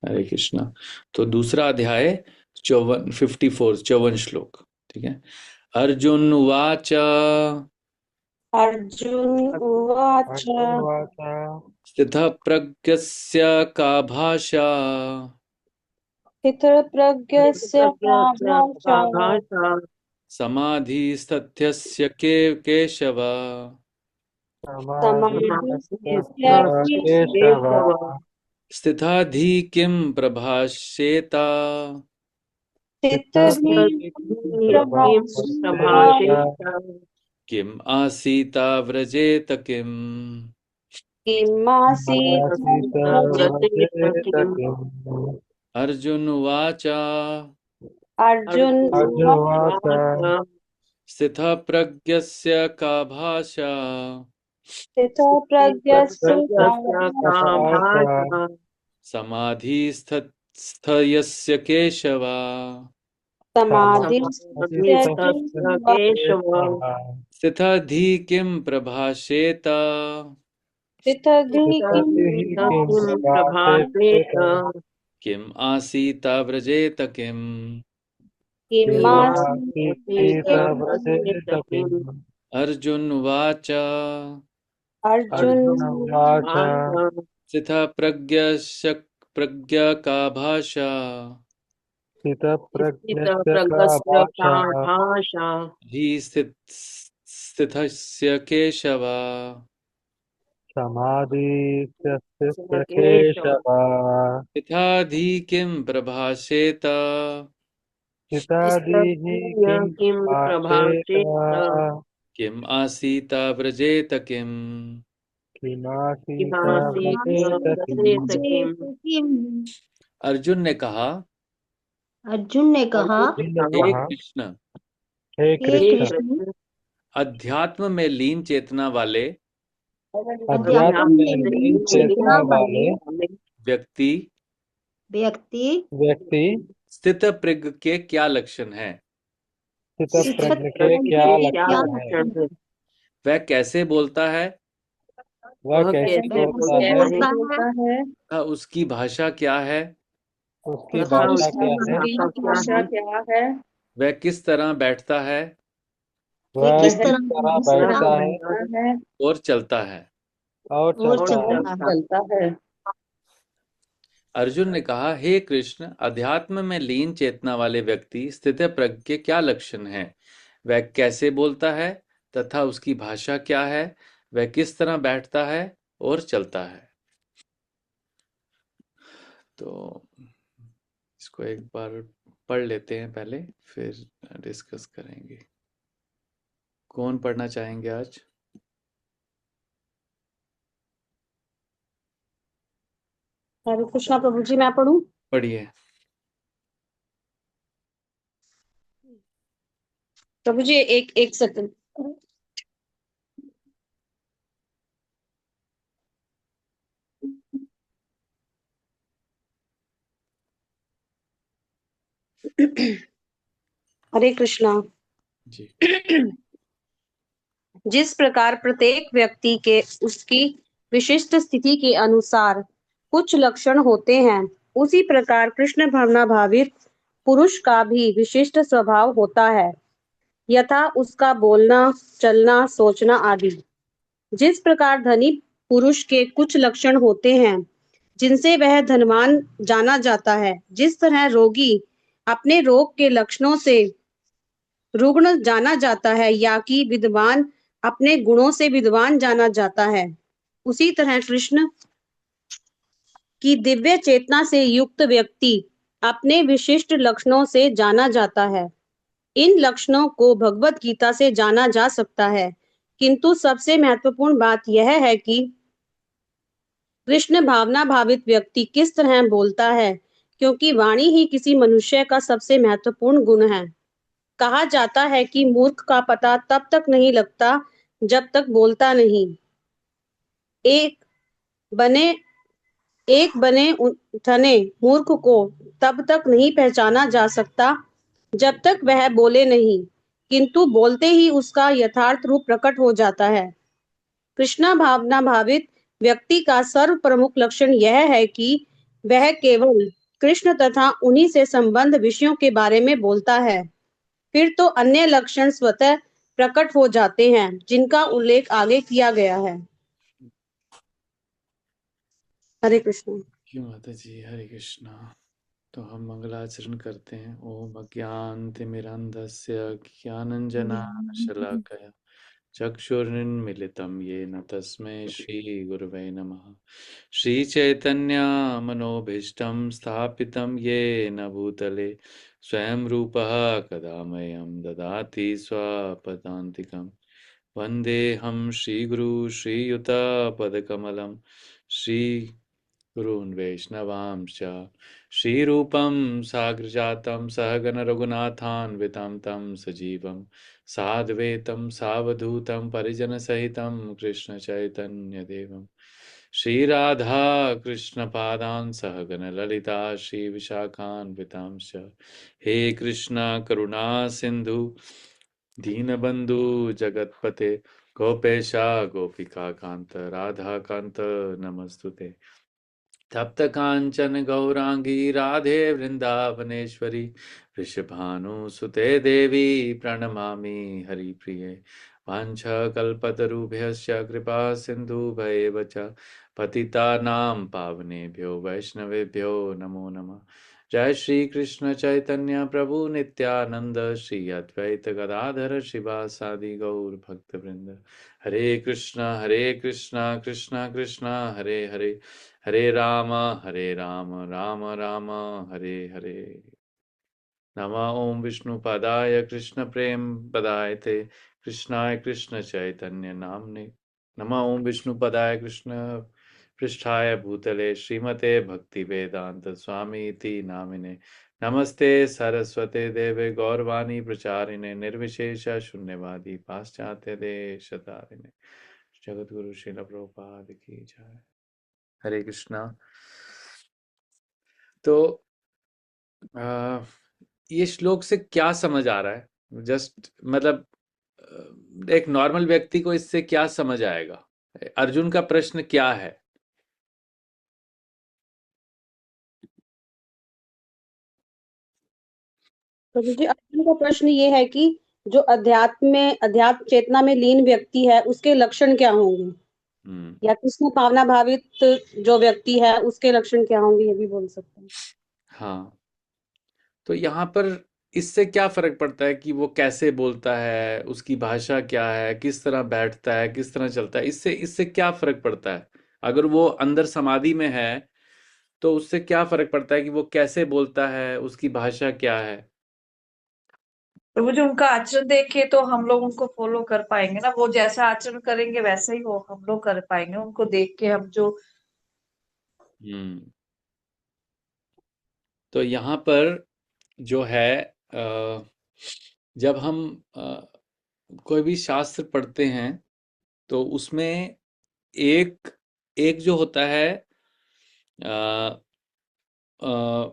हरे कृष्णा। तो दूसरा अध्याय 54 श्लोक। ठीक है। अर्जुन उवाच अर्जुन उवाच। अर्जुनवाच स्थितः प्रज्ञस्य का भाषा स्थितप्रज्ञस्य का प्रज्ञस्य भाषा। का भाषा समाधिस्तथ्यस्य केशव। समाधिस्तस्य केशव। केशव। स्थिताधि किं प्रभाषेत स्थितधीः किं प्रभाषेत। प्रभाषेत। किम् आसीता व्रजेत किम्। किमासीत् आसीत व्रजेत व्रजेत किम्। किम्। अर्जुन उवाच अर्जुन उवाच। अर्जुनवाच अर्जुनोवाच स्थितः प्रज्ञस्य का भाषा स्थितप्रज्ञस्य का स्थितप्रज्ञस्य का भाषा। भाषा समाधिस्थस्य केशव। समाधिस्तस्य समाधिस्तस्य केशव। केशव। स्थिताधि किं प्रभाषेत स्थितधीः किं किं प्रभाषेत। प्रभाषेत। किम् आसीता व्रजेत किम्। किमासीत् किमासीत व्रजेत व्रजेत किम्। किम्। अर्जुन उवाच अर्जुन अर्जुनवाच स्थितः प्रज्ञा का भाषा स्थितप्रज्ञस्य का स्थितप्रज्ञस्य का भाषा भाषा हि स्थितस्य केशव। समाधिस्यस्य केशव। केशव। यथाधि किं प्रभाषेत हितादिः किं किं भाषेत। प्रभाषेत। किम् आसीत व्रजेत किम्। किमासीत किमासीत व्रजेत व्रजेत किम्। किम्। अर्जुन ने कहा अर्जुन ने कहा, अर्जुन ने अर्जुन ने हे कहा, कहा, कृष्ण, हे हे हे कृष्ण, कृष्ण, कृष्ण, अध्यात्म में लीन चेतना वाले अध्यात्म अध्यात्म में में लीन लीन चेतना चेतना वाले वाले व्यक्ति व्यक्ति व्यक्ति स्थित प्रज्ञ के क्या लक्षण हैं। स्थित स्थितप्रज्ञ के प्रति क्या के के क्या क्या लक्षण हैं। लक्षण लक्षण है। वह कैसे बोलता है वह वह कैसे कैसे वह बोलता कैसे बोलता है। है बोलता है तथा उसकी भाषा क्या है। उसकी तथा तथा भाषा उसकी क्या उसकी है। भाषा भाषा क्या क्या है, है। वह किस तरह बैठता है वे वह किस किस तरह तरह वह बैठता है किसका है और चलता है। और और और चलता है। चलता है। चलता है। अर्जुन ने कहा, हे कृष्ण, अध्यात्म में लीन चेतना वाले व्यक्ति स्थित प्रज्ञ के क्या लक्षण हैं। वह कैसे बोलता है तथा उसकी भाषा क्या है। वह किस तरह बैठता है और चलता है। तो इसको एक बार पढ़ लेते हैं पहले, फिर डिस्कस करेंगे। कौन पढ़ना चाहेंगे आज। हरे कृष्णा प्रभु जी, मैं पढ़ूं? पढ़िए। प्रभु जी एक एक सेकंड। हरे कृष्णा। जी। जिस प्रकार प्रत्येक व्यक्ति के उसकी विशिष्ट स्थिति के अनुसार कुछ लक्षण होते हैं, उसी प्रकार कृष्ण भावना भावित पुरुष का भी विशिष्ट स्वभाव होता है, यथा उसका बोलना, चलना, सोचना आदि। जिस प्रकार धनी पुरुष के कुछ लक्षण होते हैं जिनसे वह धनवान जाना जाता है, जिस तरह रोगी अपने रोग के लक्षणों से रुग्ण जाना जाता है या कि विद्वान अपने गुणों से विद्वान जाना जाता है, उसी तरह कृष्ण की दिव्य चेतना से युक्त व्यक्ति अपने विशिष्ट लक्षणों से जाना जाता है। इन लक्षणों को भगवत गीता से जाना जा सकता है, किंतु सबसे महत्वपूर्ण बात यह है कि कृष्ण भावना भावित व्यक्ति किस तरह बोलता है, क्योंकि वाणी ही किसी मनुष्य का सबसे महत्वपूर्ण गुण है। कहा जाता है कि मूर्ख का पता तब तक नहीं लगता जब तक बोलता नहीं। एक बने ठने मूर्ख को तब तक नहीं पहचाना जा सकता जब तक वह बोले नहीं, किंतु बोलते ही उसका यथार्थ रूप प्रकट हो जाता है। कृष्णा भावना भावित व्यक्ति का सर्व प्रमुख लक्षण यह है कि वह केवल कृष्ण तथा उन्हीं से संबंध विषयों के बारे में बोलता है। फिर तो अन्य लक्षण स्वतः प्रकट हो जाते हैं जिनका उल्लेख आगे किया गया है। हरे कृष्ण। क्यों माता जी, हरे कृष्णा। तो हम मंगलाचरण करते हैं। ओम अज्ञानतिमिरन्धस्य ज्ञानाञ्जनशलाकया चक्षुरुन्मीलितं येन तस्मै श्रीगुरवे नमः। श्रीचैतन्यमनोभीष्टं स्थापितं येन भूतले स्वयं रूपः कदा मह्यं ददाति स्वपदान्तिकं। वन्देऽहं श्रीगुरु श्रीयुतपदकमलं श्रीगुरून् वैष्णवांश्च श्रीरूपं साग्रजातं सहगण रघुनाथान्वितं तं सजीवं साद्वैतं सावधूतं परिजनसहितं कृष्ण चैतन्यदेवं श्रीराधा कृष्णपादान् सहगण ललिता श्रीविशाखान्वितांश्च हे कृष्ण करुणा सिन्धु दीनबन्धु जगत्पते गोपेशा गोपिका कांत राधा कांत नमस्तुते। तप्त कांचन गौरांगी राधे वृंदावनेश्वरी वृषभानुसुते देवी प्रणमामि हरिप्रिये। वाञ्छाकल्पतरुभ्यश्च कृपा सिन्धुभैव च पतितानां पावनेभ्यो वैष्णवेभ्यो नमो नमः। जय श्री कृष्ण चैतन्य प्रभु नित्यानंद श्री अद्वैत गदाधर शिवासादि गौर भक्तवृंद। हरे कृष्णा कृष्णा कृष्णा हरे हरे, हरे राम राम राम हरे हरे। नमः ओम विष्णुपदाय कृष्ण प्रेम पदाय ते कृष्णाय कृष्ण चैतन्य नामने। नमः ओम विष्णुपदाय कृष्ण पृष्ठाय भूतले श्रीमते भक्ति वेदांत स्वामी इति नामिने। नमस्ते सरस्वते देवे गौरवाणी प्रचारिणे निर्विशेष शून्यवादी पाश्चात्य देशतारिणे। जगद्गुरु श्रील प्रभुपाद की जय। हरे कृष्णा। तो ये श्लोक से क्या समझ आ रहा है? जस्ट मतलब एक नॉर्मल व्यक्ति को इससे क्या समझ आएगा? अर्जुन का प्रश्न क्या है? प्रभु जी, अर्जुन का प्रश्न ये है कि जो अध्यात्म चेतना में लीन व्यक्ति है उसके लक्षण क्या होंगे, या कृष्ण भावना भावित जो व्यक्ति है उसके लक्षण क्या होंगे, ये भी बोल सकते हैं। हाँ, तो यहाँ पर इससे क्या फर्क पड़ता है कि वो कैसे बोलता है, उसकी भाषा क्या है, किस तरह बैठता है, किस तरह चलता है, इससे इससे क्या फर्क पड़ता है? अगर वो अंदर समाधि में है तो उससे क्या फर्क पड़ता है कि वो कैसे बोलता है, उसकी भाषा क्या है? तो वो जो उनका आचरण देखे तो हम लोग उनको फॉलो कर पाएंगे ना, वो जैसा आचरण करेंगे वैसे ही वो हम लोग कर पाएंगे उनको देख के। हम जो हम्म तो यहाँ पर जो है जब हम कोई भी शास्त्र पढ़ते हैं तो उसमें एक एक जो होता है अ, अ,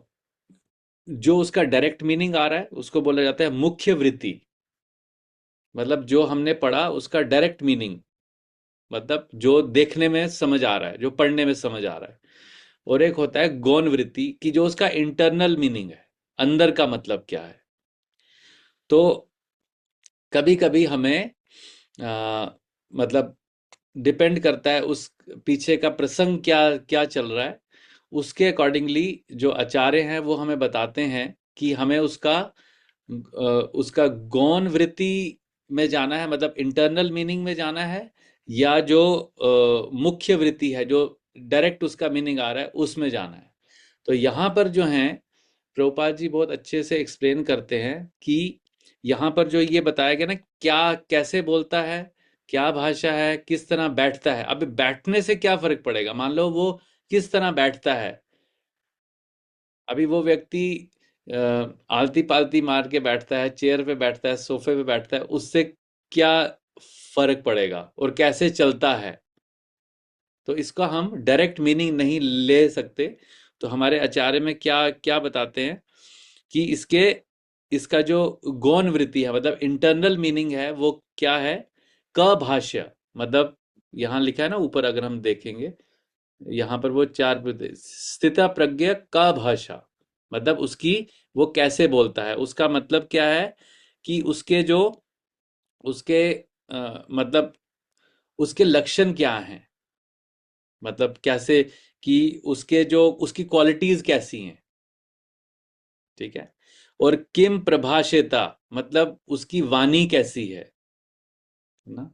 जो उसका डायरेक्ट मीनिंग आ रहा है उसको बोला जाता है मुख्य वृत्ति। मतलब जो हमने पढ़ा उसका डायरेक्ट मीनिंग, मतलब जो देखने में समझ आ रहा है, जो पढ़ने में समझ आ रहा है। और एक होता है गौण वृत्ति कि जो उसका इंटरनल मीनिंग है, अंदर का मतलब क्या है। तो कभी कभी हमें मतलब डिपेंड करता है उस पीछे का प्रसंग क्या क्या चल रहा है, उसके अकॉर्डिंगली जो आचार्य हैं वो हमें बताते हैं कि हमें उसका गौण वृत्ति में जाना है, मतलब इंटरनल मीनिंग में जाना है, या जो मुख्य वृत्ति है जो डायरेक्ट उसका मीनिंग आ रहा है उसमें जाना है। तो यहाँ पर जो है प्रभुपाद जी बहुत अच्छे से एक्सप्लेन करते हैं कि यहाँ पर जो ये बताया गया ना, क्या कैसे बोलता है, क्या भाषा है, किस तरह बैठता है। अब बैठने से क्या फर्क पड़ेगा? मान लो वो किस तरह बैठता है, अभी वो व्यक्ति आलती पालती मार के बैठता है, चेयर पे बैठता है, सोफे पे बैठता है, उससे क्या फर्क पड़ेगा? और कैसे चलता है? तो इसका हम डायरेक्ट मीनिंग नहीं ले सकते। तो हमारे आचार्य में क्या क्या बताते हैं कि इसका जो गौण वृत्ति है, मतलब इंटरनल मीनिंग है, वो क्या है? क भाष्य, मतलब यहाँ लिखा है ना ऊपर, अगर हम देखेंगे यहाँ पर वो चार स्थिता प्रज्ञ का भाषा, मतलब उसकी, वो कैसे बोलता है, उसका मतलब क्या है कि उसके जो, उसके मतलब उसके लक्षण क्या हैं, मतलब कैसे, कि उसके जो, उसकी क्वालिटीज कैसी हैं, ठीक है। और किम प्रभाषेता, मतलब उसकी वाणी कैसी है ना।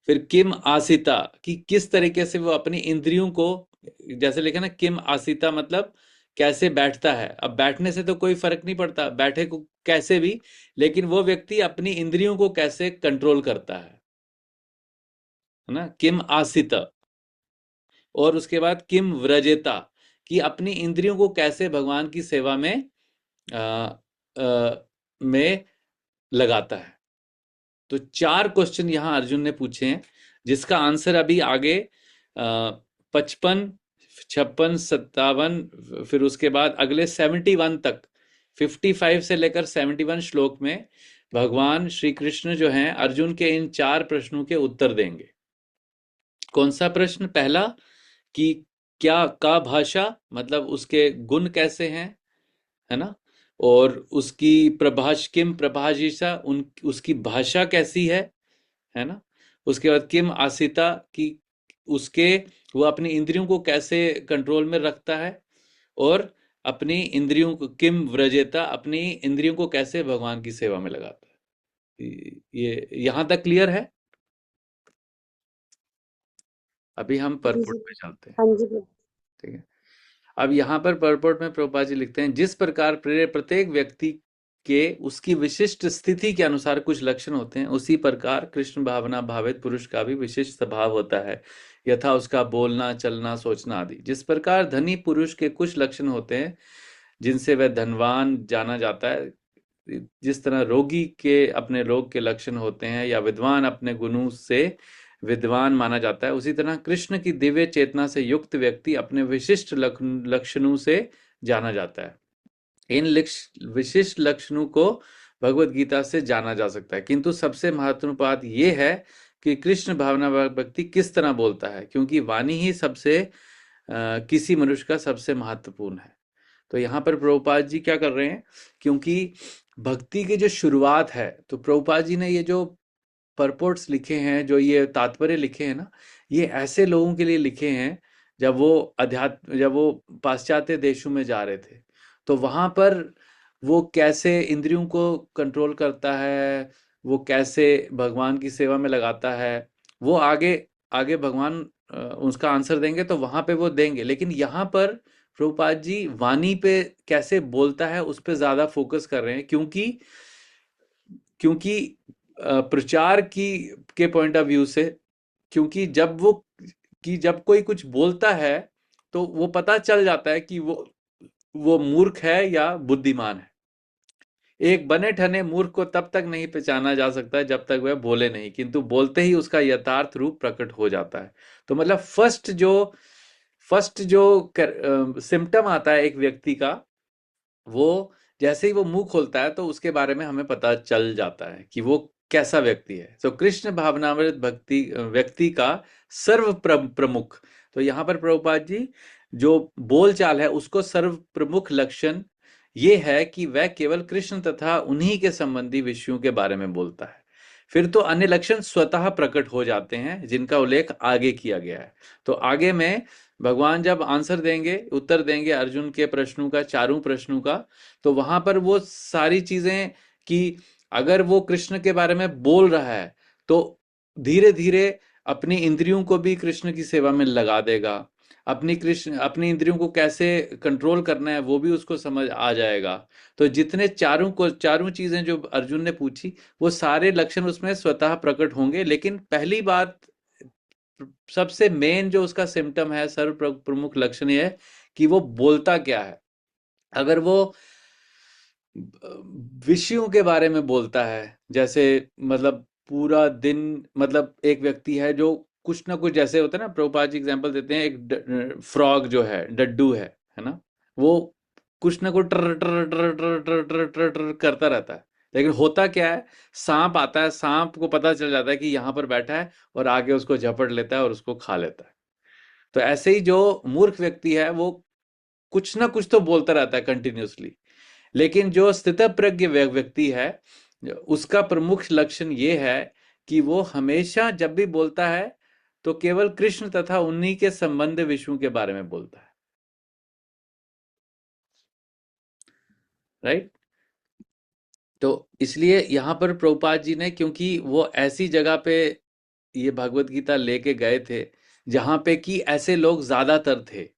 फिर किम आसिता, कि किस तरीके से वो अपनी इंद्रियों को, जैसे लिखा ना किम आसिता, मतलब कैसे बैठता है। अब बैठने से तो कोई फर्क नहीं पड़ता, बैठे को कैसे भी, लेकिन वो व्यक्ति अपनी इंद्रियों को कैसे कंट्रोल करता है ना, किम आसिता। और उसके बाद किम व्रजेता, कि अपनी इंद्रियों को कैसे भगवान की सेवा में आ, आ, में लगाता है। तो चार क्वेश्चन यहां अर्जुन ने पूछे हैं, जिसका आंसर अभी आगे 55, 56, 57, फिर उसके बाद अगले 71 तक, 55 से लेकर 71 श्लोक में भगवान श्री कृष्ण जो हैं अर्जुन के इन चार प्रश्नों के उत्तर देंगे। कौन सा प्रश्न? पहला, कि क्या का भाषा, मतलब उसके गुण कैसे हैं, है ना। और उसकी किम प्रभाषिता, उन उसकी भाषा कैसी है ना। उसके बाद किम आसिता, कि उसके, वो अपनी इंद्रियों को कैसे कंट्रोल में रखता है। और अपनी इंद्रियों को किम व्रजेता, अपनी इंद्रियों को कैसे भगवान की सेवा में लगाता है। ये यहां तक क्लियर है। अभी हम जी परपुट जी। पे चलते हैं, हाँ जी प्रभु। ठीक है। अब यहाँ पर परपोर्ट में प्रभुपाद जी लिखते हैं, जिस प्रकार प्रत्येक व्यक्ति के उसकी विशिष्ट स्थिति के अनुसार कुछ लक्षण होते हैं, उसी प्रकार कृष्ण भावना भावित पुरुष का भी विशिष्ट स्वभाव होता है, यथा उसका बोलना, चलना, सोचना आदि। जिस प्रकार धनी पुरुष के कुछ लक्षण होते हैं जिनसे वह धनवान जाना जाता है, जिस तरह रोगी के अपने रोग के लक्षण होते हैं, या विद्वान अपने गुणों से विद्वान माना जाता है, उसी तरह कृष्ण की दिव्य चेतना से युक्त व्यक्ति अपने विशिष्ट लक्षणों से जाना जाता है। इन विशिष्ट लक्षणों को भगवत गीता से जाना जा सकता है, किंतु सबसे महत्वपूर्ण बात यह है कि कृष्ण भावना व्यक्ति किस तरह बोलता है, क्योंकि वाणी ही सबसे किसी मनुष्य का सबसे महत्वपूर्ण है। तो यहाँ पर प्रभुपाद जी क्या कर रहे हैं, क्योंकि भक्ति की जो शुरुआत है, तो प्रभुपाद जी ने ये जो परपोर्ट्स लिखे हैं, जो ये तात्पर्य लिखे हैं ना, ये ऐसे लोगों के लिए लिखे हैं जब वो पाश्चात्य देशों में जा रहे थे, तो वहां पर वो कैसे इंद्रियों को कंट्रोल करता है, वो कैसे भगवान की सेवा में लगाता है, वो आगे आगे भगवान उसका आंसर देंगे, तो वहां पे वो देंगे। लेकिन यहाँ पर प्रभुपाद जी वाणी पे कैसे बोलता है उस पे ज्यादा फोकस कर रहे हैं, क्योंकि क्योंकि प्रचार की के पॉइंट ऑफ व्यू से, क्योंकि जब कोई कुछ बोलता है तो वो पता चल जाता है कि वो मूर्ख है या बुद्धिमान है। एक बने ठने मूर्ख को तब तक नहीं पहचाना जा सकता है जब तक वह बोले नहीं, किंतु बोलते ही उसका यथार्थ रूप प्रकट हो जाता है। तो मतलब फर्स्ट जो सिम्टम आता है एक व्यक्ति का, वो जैसे ही वो मुंह खोलता है तो उसके बारे में हमें पता चल जाता है कि वो कैसा व्यक्ति है। तो कृष्ण भावनामृत भक्ति व्यक्ति का सर्व प्रमुख, तो यहाँ पर प्रभुपाद जी जो बोल चाल है उसको सर्व प्रमुख लक्षण ये है कि वह केवल कृष्ण तथा उन्हीं के संबंधी विषयों के बारे में बोलता है। फिर तो अन्य लक्षण स्वतः प्रकट हो जाते हैं जिनका उल्लेख आगे किया गया है। तो आगे में भगवान जब आंसर देंगे, उत्तर देंगे अर्जुन के प्रश्नों का, चारों प्रश्नों का, तो वहां पर वो सारी चीजें, कि अगर वो कृष्ण के बारे में बोल रहा है तो धीरे धीरे अपनी इंद्रियों को भी कृष्ण की सेवा में लगा देगा, अपनी इंद्रियों को कैसे कंट्रोल करना है वो भी उसको समझ आ जाएगा। तो जितने चारों चीजें जो अर्जुन ने पूछी, वो सारे लक्षण उसमें स्वतः प्रकट होंगे। लेकिन पहली बात, सबसे मेन जो उसका सिम्टम है, सर्व प्रमुख लक्षण ये है कि वो बोलता क्या है। अगर वो विषयों के बारे में बोलता है, जैसे मतलब पूरा दिन, मतलब एक व्यक्ति है जो कुछ ना कुछ, जैसे होता है ना, प्रभुपाद जी एग्जांपल देते हैं, एक फ्रॉग जो है, डड्डू है ना, वो कुछ ना कुछ टर टर टर टर टर टर टर टर करता रहता है। लेकिन होता क्या है, सांप आता है, सांप को पता चल जाता है कि यहाँ पर बैठा है, और आगे उसको झपट लेता है और उसको खा लेता है। तो ऐसे ही जो मूर्ख व्यक्ति है वो कुछ ना कुछ तो बोलता रहता है कंटिन्यूअसली, लेकिन जो स्थितप्रज्ञ व्यक्ति है उसका प्रमुख लक्षण ये है कि वो हमेशा जब भी बोलता है तो केवल कृष्ण तथा उन्हीं के संबंध विषयों के बारे में बोलता है। राइट? तो इसलिए यहां पर प्रभुपाद जी ने, क्योंकि वो ऐसी जगह पे ये भगवत गीता लेके गए थे जहां पे कि ऐसे लोग ज्यादातर थे।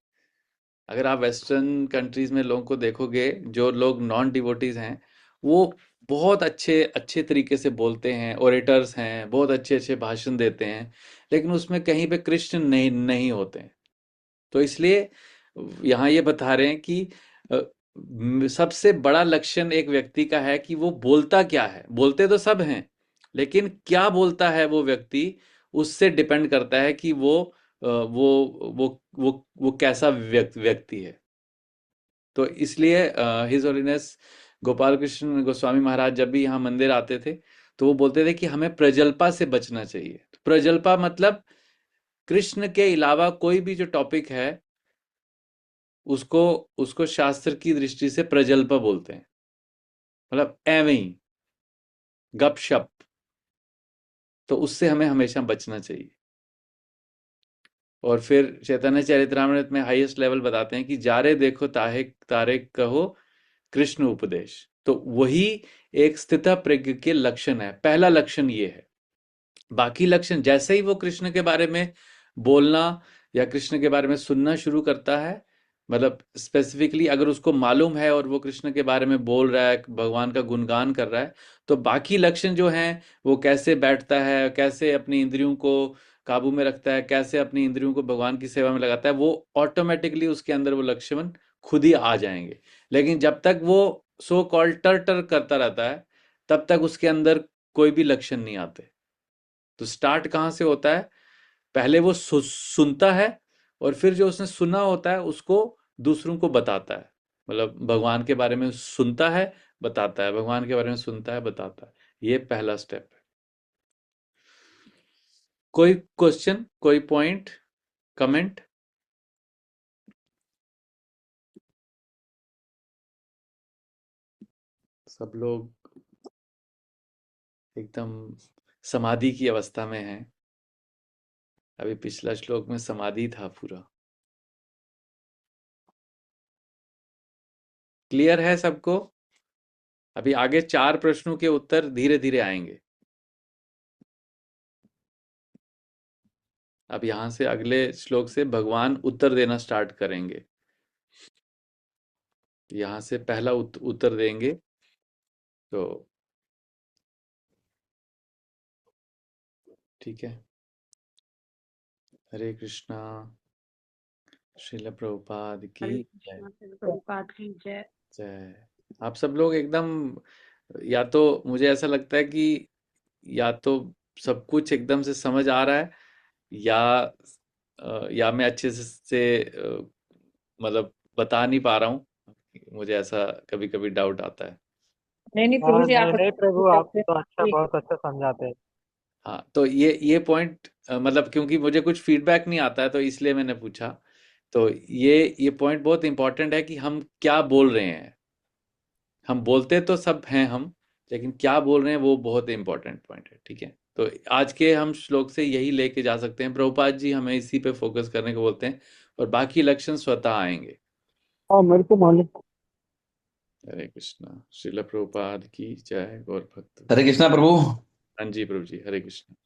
अगर आप वेस्टर्न कंट्रीज में लोगों को देखोगे, जो लोग नॉन डिवोटीज हैं वो बहुत अच्छे अच्छे तरीके से बोलते हैं, ओरेटर्स हैं, बहुत अच्छे अच्छे भाषण देते हैं, लेकिन उसमें कहीं पे कृष्ण नहीं नहीं होते हैं। तो इसलिए यहाँ ये बता रहे हैं कि सबसे बड़ा लक्षण एक व्यक्ति का है कि वो बोलता क्या है। बोलते तो सब हैं, लेकिन क्या बोलता है वो व्यक्ति, उससे डिपेंड करता है कि वो कैसा व्यक्ति है। तो इसलिए हिज होलीनेस गोपाल कृष्ण गोस्वामी महाराज जब भी यहाँ मंदिर आते थे तो वो बोलते थे कि हमें प्रजल्पा से बचना चाहिए। प्रजल्पा मतलब कृष्ण के अलावा कोई भी जो टॉपिक है उसको उसको शास्त्र की दृष्टि से प्रजल्पा बोलते हैं, मतलब एवं ही गपशप। तो उससे हमें हमेशा बचना चाहिए। और फिर चैतन्य चरितरामृत में हाईएस्ट लेवल बताते हैं कि जारे देखो ताहे तारे कहो कृष्ण उपदेश। तो वही एक स्थिता प्रज्ञ के लक्षण है। पहला लक्षण ये है। बाकी लक्षण जैसे ही वो कृष्ण के बारे में बोलना या कृष्ण के बारे में सुनना शुरू करता है, मतलब स्पेसिफिकली अगर उसको मालूम है और वो कृष्ण के बारे में बोल रहा है, भगवान का गुणगान कर रहा है, तो बाकी लक्षण जो हैं, वो कैसे बैठता है, कैसे अपनी इंद्रियों को काबू में रखता है, कैसे अपनी इंद्रियों को भगवान की सेवा में लगाता है, वो ऑटोमेटिकली उसके अंदर वो लक्षण खुद ही आ जाएंगे। लेकिन जब तक वो सो कॉल्ड टर टर करता रहता है तब तक उसके अंदर कोई भी लक्षण नहीं आते। तो स्टार्ट कहाँ से होता है? पहले वो सुनता है और फिर जो उसने सुना होता है उसको दूसरों को बताता है। मतलब भगवान के बारे में सुनता है, बताता है, भगवान के बारे में सुनता है, बताता है। ये पहला स्टेप है। कोई क्वेश्चन, कोई पॉइंट, कमेंट? सब लोग एकदम समाधि की अवस्था में हैं। अभी पिछला श्लोक में समाधि था पूरा। क्लियर है सबको? अभी आगे 4 प्रश्नों के उत्तर धीरे धीरे आएंगे। अब यहां से अगले श्लोक से भगवान उत्तर देना स्टार्ट करेंगे। यहां से पहला उत्तर देंगे। तो ठीक है। हरे कृष्णा। श्रील प्रभुपाद की हरे जय। कृष्णा, श्रील प्रभुपाद की जय। जय। आप सब लोग एकदम, या तो मुझे ऐसा लगता है कि या तो सब कुछ एकदम से समझ आ रहा है, या मैं अच्छे से मतलब बता नहीं पा रहा हूँ। मुझे ऐसा कभी कभी डाउट आता है। नहीं नहीं प्रभु जी, नहीं आप नहीं प्रभु, आप अच्छे तो अच्छा, से बहुत अच्छा समझाते हैं। हाँ, तो ये पॉइंट, मतलब क्योंकि मुझे कुछ फीडबैक नहीं आता है तो इसलिए मैंने पूछा। तो ये पॉइंट बहुत इंपॉर्टेंट है कि हम क्या बोल रहे हैं। हम बोलते तो सब हैं हम, लेकिन क्या बोल रहे हैं वो बहुत इंपॉर्टेंट पॉइंट है। ठीक है, तो आज के हम श्लोक से यही लेके जा सकते हैं। प्रभुपाद जी हमें इसी पे फोकस करने को बोलते हैं और बाकी लक्षण स्वतः आएंगे। हाँ, मेरे को मालूम। हरे कृष्णा। श्रील प्रभुपाद की जय। गौर भक्त। हरे कृष्णा प्रभु। हाँ जी प्रभु जी, हरे कृष्णा।